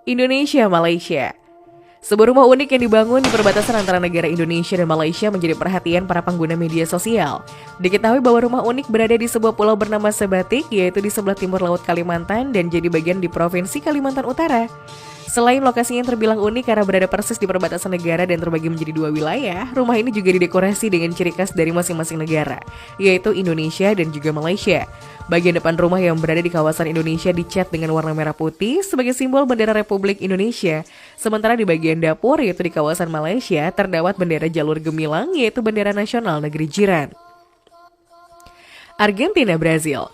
Indonesia, Malaysia. Sebuah rumah unik yang dibangun di perbatasan antara negara Indonesia dan Malaysia menjadi perhatian para pengguna media sosial. Diketahui bahwa rumah unik berada di sebuah pulau bernama Sebatik, yaitu di sebelah timur laut Kalimantan dan jadi bagian di Provinsi Kalimantan Utara. Selain lokasinya yang terbilang unik karena berada persis di perbatasan negara dan terbagi menjadi dua wilayah, rumah ini juga didekorasi dengan ciri khas dari masing-masing negara, yaitu Indonesia dan juga Malaysia. Bagian depan rumah yang berada di kawasan Indonesia dicat dengan warna merah putih sebagai simbol bendera Republik Indonesia. Sementara di bagian dapur, yaitu di kawasan Malaysia, terdapat bendera jalur gemilang, yaitu bendera nasional negeri jiran. Argentina, Brazil.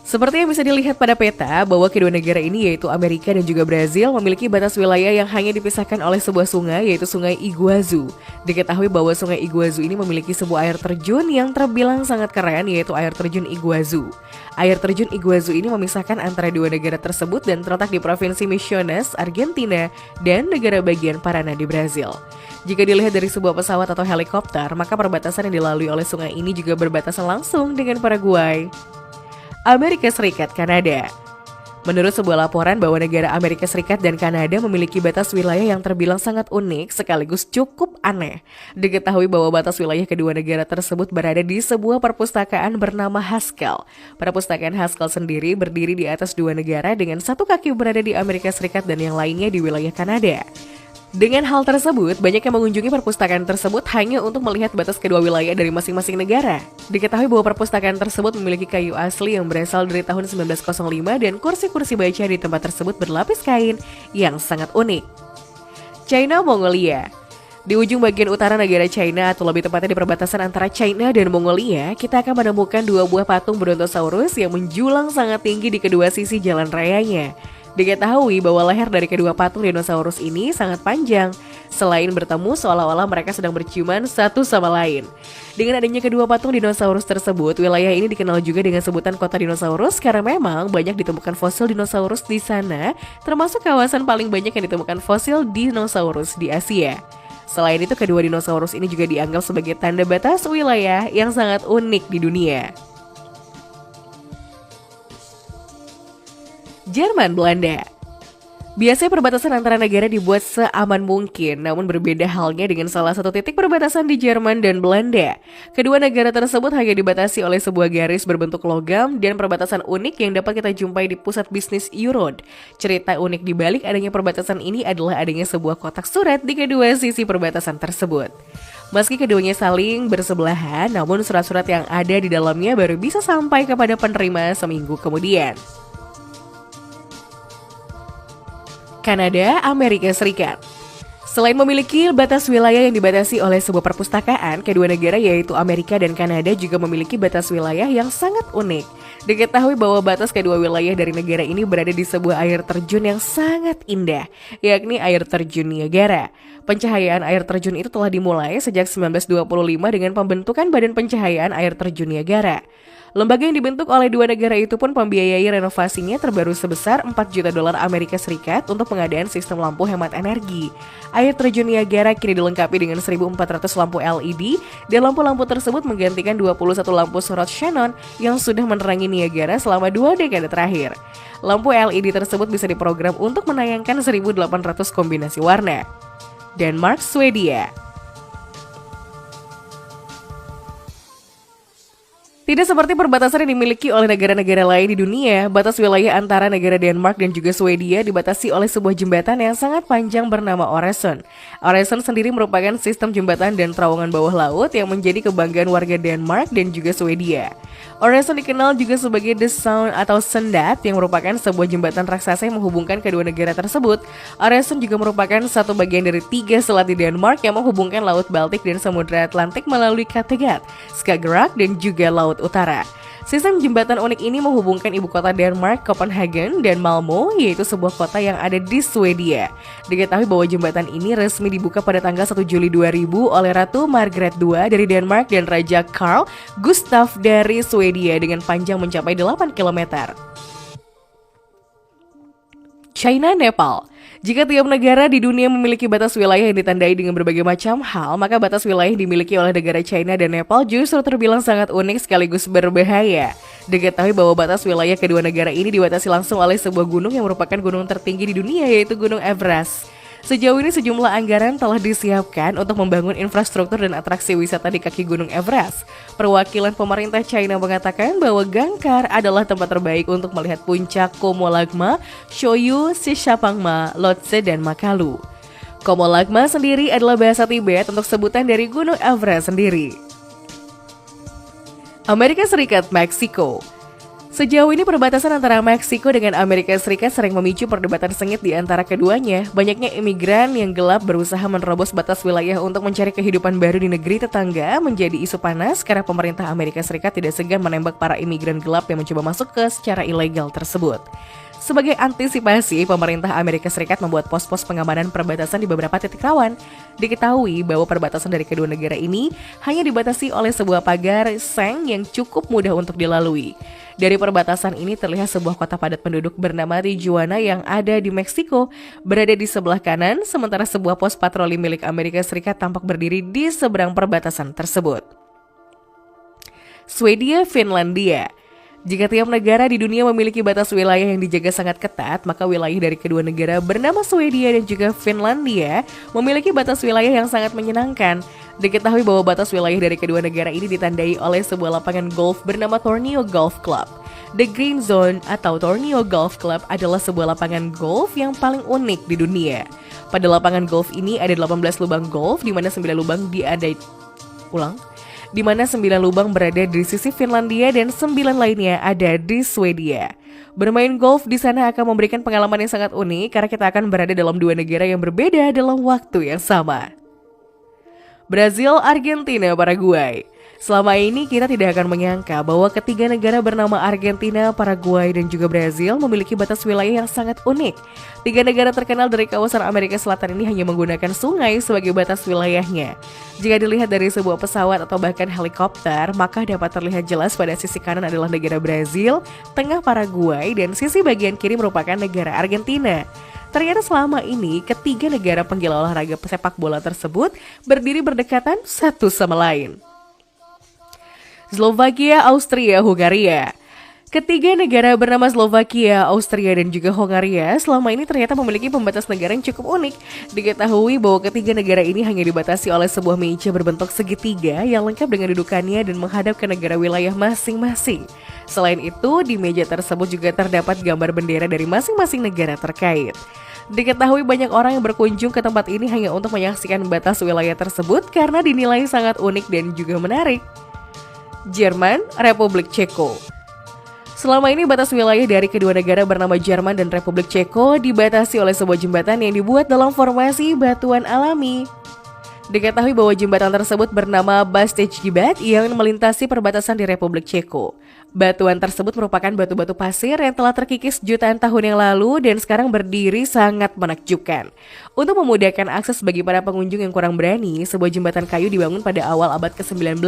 Seperti yang bisa dilihat pada peta, bahwa kedua negara ini yaitu Amerika dan juga Brazil memiliki batas wilayah yang hanya dipisahkan oleh sebuah sungai, yaitu Sungai Iguazu. Diketahui bahwa Sungai Iguazu ini memiliki sebuah air terjun yang terbilang sangat keren, yaitu air terjun Iguazu. Air terjun Iguazu ini memisahkan antara dua negara tersebut dan terletak di Provinsi Misiones, Argentina, dan negara bagian Paraná di Brazil. Jika dilihat dari sebuah pesawat atau helikopter, maka perbatasan yang dilalui oleh sungai ini juga berbatasan langsung dengan Paraguay. Amerika Serikat, Kanada. Menurut sebuah laporan bahwa negara Amerika Serikat dan Kanada memiliki batas wilayah yang terbilang sangat unik sekaligus cukup aneh. Diketahui bahwa batas wilayah kedua negara tersebut berada di sebuah perpustakaan bernama Haskell. Perpustakaan Haskell sendiri berdiri di atas dua negara dengan satu kaki berada di Amerika Serikat dan yang lainnya di wilayah Kanada. Dengan hal tersebut, banyak yang mengunjungi perpustakaan tersebut hanya untuk melihat batas kedua wilayah dari masing-masing negara. Diketahui bahwa perpustakaan tersebut memiliki kayu asli yang berasal dari tahun 1905 dan kursi-kursi baca di tempat tersebut berlapis kain yang sangat unik. China, Mongolia. Di ujung bagian utara negara China, atau lebih tepatnya di perbatasan antara China dan Mongolia, kita akan menemukan dua buah patung Brontosaurus yang menjulang sangat tinggi di kedua sisi jalan rayanya. Diketahui bahwa leher dari kedua patung dinosaurus ini sangat panjang. Selain bertemu, seolah-olah mereka sedang berciuman satu sama lain. Dengan adanya kedua patung dinosaurus tersebut, wilayah ini dikenal juga dengan sebutan kota dinosaurus karena memang banyak ditemukan fosil dinosaurus di sana, termasuk kawasan paling banyak yang ditemukan fosil dinosaurus di Asia. Selain itu, kedua dinosaurus ini juga dianggap sebagai tanda batas wilayah yang sangat unik di dunia. Jerman, Belanda. Biasanya perbatasan antara negara dibuat seaman mungkin, namun berbeda halnya dengan salah satu titik perbatasan di Jerman dan Belanda. Kedua negara tersebut hanya dibatasi oleh sebuah garis berbentuk logam dan perbatasan unik yang dapat kita jumpai di pusat bisnis Eurode. Cerita unik di balik adanya perbatasan ini adalah adanya sebuah kotak surat di kedua sisi perbatasan tersebut. Meski keduanya saling bersebelahan, namun surat-surat yang ada di dalamnya baru bisa sampai kepada penerima seminggu kemudian. Kanada, Amerika Serikat. Selain memiliki batas wilayah yang dibatasi oleh sebuah perpustakaan, kedua negara yaitu Amerika dan Kanada juga memiliki batas wilayah yang sangat unik. Diketahui bahwa batas kedua wilayah dari negara ini berada di sebuah air terjun yang sangat indah, yakni air terjun Niagara. Pencahayaan air terjun itu telah dimulai sejak 1925 dengan pembentukan Badan Pencahayaan Air Terjun Niagara. Lembaga yang dibentuk oleh dua negara itu pun membiayai renovasinya terbaru sebesar 4 juta dolar Amerika Serikat untuk pengadaan sistem lampu hemat energi. Air terjun Niagara kini dilengkapi dengan 1.400 lampu LED dan lampu-lampu tersebut menggantikan 21 lampu sorot Xenon yang sudah menerangi Niagara selama 2 dekade terakhir. Lampu LED tersebut bisa diprogram untuk menayangkan 1.800 kombinasi warna. Denmark, Swedia. Tidak seperti perbatasan yang dimiliki oleh negara-negara lain di dunia, batas wilayah antara negara Denmark dan juga Swedia dibatasi oleh sebuah jembatan yang sangat panjang bernama Øresund. Øresund sendiri merupakan sistem jembatan dan terowongan bawah laut yang menjadi kebanggaan warga Denmark dan juga Swedia. Øresund dikenal juga sebagai The Sound atau Sendat yang merupakan sebuah jembatan raksasa yang menghubungkan kedua negara tersebut. Øresund juga merupakan satu bagian dari 3 selat di Denmark yang menghubungkan Laut Baltik dan Samudra Atlantik melalui Kattegat, Skagerrak, dan juga Laut Utara. Sistem jembatan unik ini menghubungkan ibu kota Denmark, Copenhagen, dan Malmö, yaitu sebuah kota yang ada di Swedia. Diketahui bahwa jembatan ini resmi dibuka pada tanggal 1 Juli 2000 oleh Ratu Margaret II dari Denmark dan Raja Carl Gustaf dari Swedia dengan panjang mencapai 8 km. China, Nepal. Jika tiap negara di dunia memiliki batas wilayah yang ditandai dengan berbagai macam hal, maka batas wilayah yang dimiliki oleh negara China dan Nepal justru terbilang sangat unik sekaligus berbahaya. Diketahui bahwa batas wilayah kedua negara ini dibatasi langsung oleh sebuah gunung yang merupakan gunung tertinggi di dunia, yaitu Gunung Everest. Sejauh ini sejumlah anggaran telah disiapkan untuk membangun infrastruktur dan atraksi wisata di kaki Gunung Everest. Perwakilan pemerintah China mengatakan bahwa Gangkar adalah tempat terbaik untuk melihat puncak Komolagma, Shoyu, Shishapangma, Lhotse, dan Makalu. Komolagma sendiri adalah bahasa Tibet untuk sebutan dari Gunung Everest sendiri. Amerika Serikat, Meksiko. Sejauh ini perbatasan antara Meksiko dengan Amerika Serikat sering memicu perdebatan sengit di antara keduanya. Banyaknya imigran yang gelap berusaha menerobos batas wilayah untuk mencari kehidupan baru di negeri tetangga menjadi isu panas karena pemerintah Amerika Serikat tidak segan menembak para imigran gelap yang mencoba masuk ke secara ilegal tersebut. Sebagai antisipasi, pemerintah Amerika Serikat membuat pos-pos pengamanan perbatasan di beberapa titik rawan. Diketahui bahwa perbatasan dari kedua negara ini hanya dibatasi oleh sebuah pagar seng yang cukup mudah untuk dilalui. Dari perbatasan ini terlihat sebuah kota padat penduduk bernama Tijuana yang ada di Meksiko, berada di sebelah kanan, sementara sebuah pos patroli milik Amerika Serikat tampak berdiri di seberang perbatasan tersebut. Swedia, Finlandia. Jika tiap negara di dunia memiliki batas wilayah yang dijaga sangat ketat, maka wilayah dari kedua negara bernama Swedia dan juga Finlandia memiliki batas wilayah yang sangat menyenangkan. Diketahui bahwa batas wilayah dari kedua negara ini ditandai oleh sebuah lapangan golf bernama Tornio Golf Club. The Green Zone atau Tornio Golf Club adalah sebuah lapangan golf yang paling unik di dunia. Pada lapangan golf ini ada 18 lubang golf di mana 9 lubang berada di sisi Finlandia dan 9 lainnya ada di Swedia. Bermain golf di sana akan memberikan pengalaman yang sangat unik karena kita akan berada dalam dua negara yang berbeda dalam waktu yang sama. Brazil, Argentina, Paraguay. Selama ini kita tidak akan menyangka bahwa ketiga negara bernama Argentina, Paraguay, dan juga Brazil memiliki batas wilayah yang sangat unik. Tiga negara terkenal dari kawasan Amerika Selatan ini hanya menggunakan sungai sebagai batas wilayahnya. Jika dilihat dari sebuah pesawat atau bahkan helikopter, maka dapat terlihat jelas pada sisi kanan adalah negara Brazil, tengah Paraguay, dan sisi bagian kiri merupakan negara Argentina. Ternyata selama ini ketiga negara penggila olahraga sepak bola tersebut berdiri berdekatan satu sama lain. Slovakia, Austria, Hongaria. Ketiga negara bernama Slovakia, Austria, dan juga Hongaria selama ini ternyata memiliki pembatas negara yang cukup unik. Diketahui bahwa ketiga negara ini hanya dibatasi oleh sebuah meja berbentuk segitiga yang lengkap dengan dudukannya dan menghadap ke negara wilayah masing-masing. Selain itu, di meja tersebut juga terdapat gambar bendera dari masing-masing negara terkait. Diketahui banyak orang yang berkunjung ke tempat ini hanya untuk menyaksikan batas wilayah tersebut karena dinilai sangat unik dan juga menarik. Jerman, Republik Ceko. Selama ini batas wilayah dari kedua negara bernama Jerman dan Republik Ceko dibatasi oleh sebuah jembatan yang dibuat dalam formasi batuan alami. Diketahui bahwa jembatan tersebut bernama Bastejgibat yang melintasi perbatasan di Republik Ceko. Batuan tersebut merupakan batu-batu pasir yang telah terkikis jutaan tahun yang lalu dan sekarang berdiri sangat menakjubkan. Untuk memudahkan akses bagi para pengunjung yang kurang berani, sebuah jembatan kayu dibangun pada awal abad ke-19.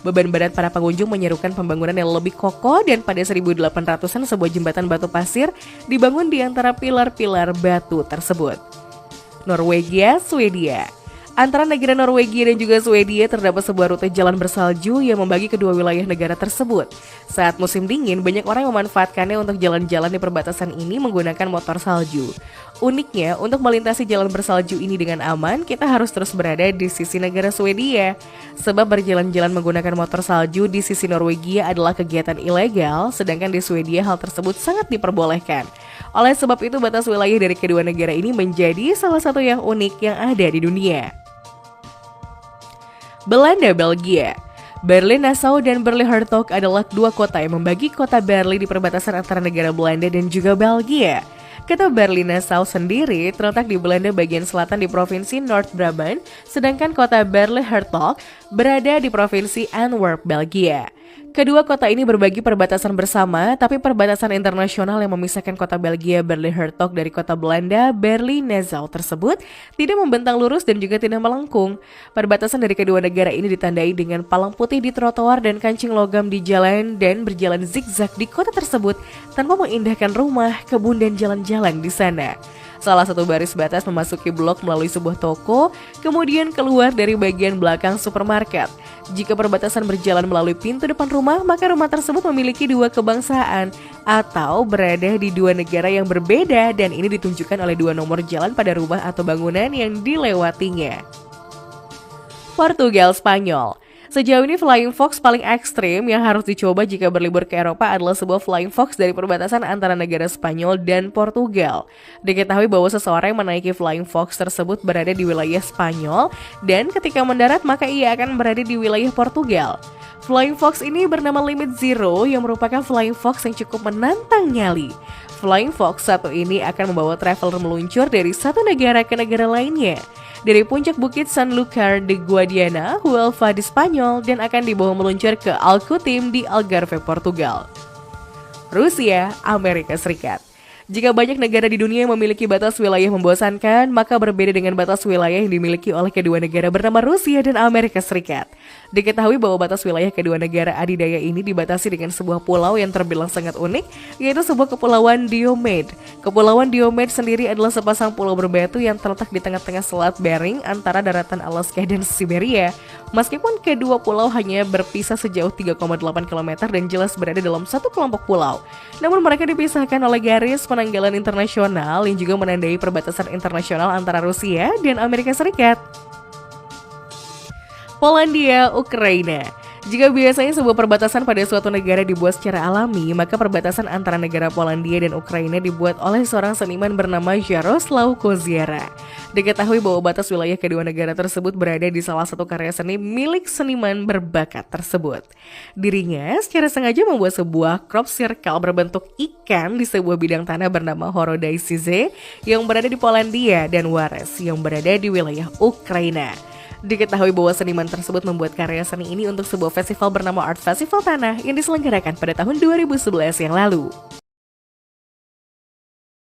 Beban berat para pengunjung menyerukan pembangunan yang lebih kokoh dan pada 1800-an sebuah jembatan batu pasir dibangun di antara pilar-pilar batu tersebut. Norwegia, Swedia. Antara negara Norwegia dan juga Swedia terdapat sebuah rute jalan bersalju yang membagi kedua wilayah negara tersebut. Saat musim dingin, banyak orang yang memanfaatkannya untuk jalan-jalan di perbatasan ini menggunakan motor salju. Uniknya, untuk melintasi jalan bersalju ini dengan aman, kita harus terus berada di sisi negara Swedia. Sebab berjalan-jalan menggunakan motor salju di sisi Norwegia adalah kegiatan ilegal, sedangkan di Swedia hal tersebut sangat diperbolehkan. Oleh sebab itu, batas wilayah dari kedua negara ini menjadi salah satu yang unik yang ada di dunia. Belanda, Belgia. Berlin, Nassau, dan Berlin-Hertog adalah dua kota yang membagi kota Berlin di perbatasan antara negara Belanda dan juga Belgia. Kota Berlin-Nassau sendiri terletak di Belanda bagian selatan di provinsi Noord-Brabant, sedangkan kota Berlin-Hertog berada di provinsi Antwerp, Belgia. Kedua kota ini berbagi perbatasan bersama, tapi perbatasan internasional yang memisahkan kota Belgia Berlin-Hertog dari kota Belanda Berlin-Nassau tersebut tidak membentang lurus dan juga tidak melengkung. Perbatasan dari kedua negara ini ditandai dengan palang putih di trotoar dan kancing logam di jalan dan berjalan zigzag di kota tersebut tanpa mengindahkan rumah, kebun, dan jalan-jalan di sana. Salah satu baris batas memasuki blok melalui sebuah toko, kemudian keluar dari bagian belakang supermarket. Jika perbatasan berjalan melalui pintu depan rumah, maka rumah tersebut memiliki dua kebangsaan atau berada di dua negara yang berbeda, dan ini ditunjukkan oleh dua nomor jalan pada rumah atau bangunan yang dilewatinya. Portugal Spanyol. Sejauh ini Flying Fox paling ekstrim yang harus dicoba jika berlibur ke Eropa adalah sebuah Flying Fox dari perbatasan antara negara Spanyol dan Portugal. Diketahui bahwa seseorang yang menaiki Flying Fox tersebut berada di wilayah Spanyol dan ketika mendarat maka ia akan berada di wilayah Portugal. Flying Fox ini bernama Limit Zero yang merupakan Flying Fox yang cukup menantang nyali. Flying Fox satu ini akan membawa traveler meluncur dari satu negara ke negara lainnya. Dari puncak bukit Sanlúcar de Guadiana, Huelva di Spanyol, dan akan dibawa meluncur ke Alcutim di Algarve, Portugal. Rusia, Amerika Serikat. Jika banyak negara di dunia yang memiliki batas wilayah membosankan, maka berbeda dengan batas wilayah yang dimiliki oleh kedua negara bernama Rusia dan Amerika Serikat. Diketahui bahwa batas wilayah kedua negara adidaya ini dibatasi dengan sebuah pulau yang terbilang sangat unik, yaitu sebuah kepulauan Diomede. Kepulauan Diomede sendiri adalah sepasang pulau berbatu yang terletak di tengah-tengah Selat Bering antara daratan Alaska dan Siberia. Meskipun kedua pulau hanya berpisah sejauh 3,8 km dan jelas berada dalam satu kelompok pulau, namun mereka dipisahkan oleh garis penanggalan internasional yang juga menandai perbatasan internasional antara Rusia dan Amerika Serikat. Polandia, Ukraina. Jika biasanya sebuah perbatasan pada suatu negara dibuat secara alami, maka perbatasan antara negara Polandia dan Ukraina dibuat oleh seorang seniman bernama Jaroslaw Koziera. Diketahui bahwa batas wilayah kedua negara tersebut berada di salah satu karya seni milik seniman berbakat tersebut. Dirinya secara sengaja membuat sebuah crop circle berbentuk ikan di sebuah bidang tanah bernama Horodaičice yang berada di Polandia dan Wares yang berada di wilayah Ukraina. Diketahui bahwa seniman tersebut membuat karya seni ini untuk sebuah festival bernama Art Festival Tanah yang diselenggarakan pada tahun 2011 yang lalu.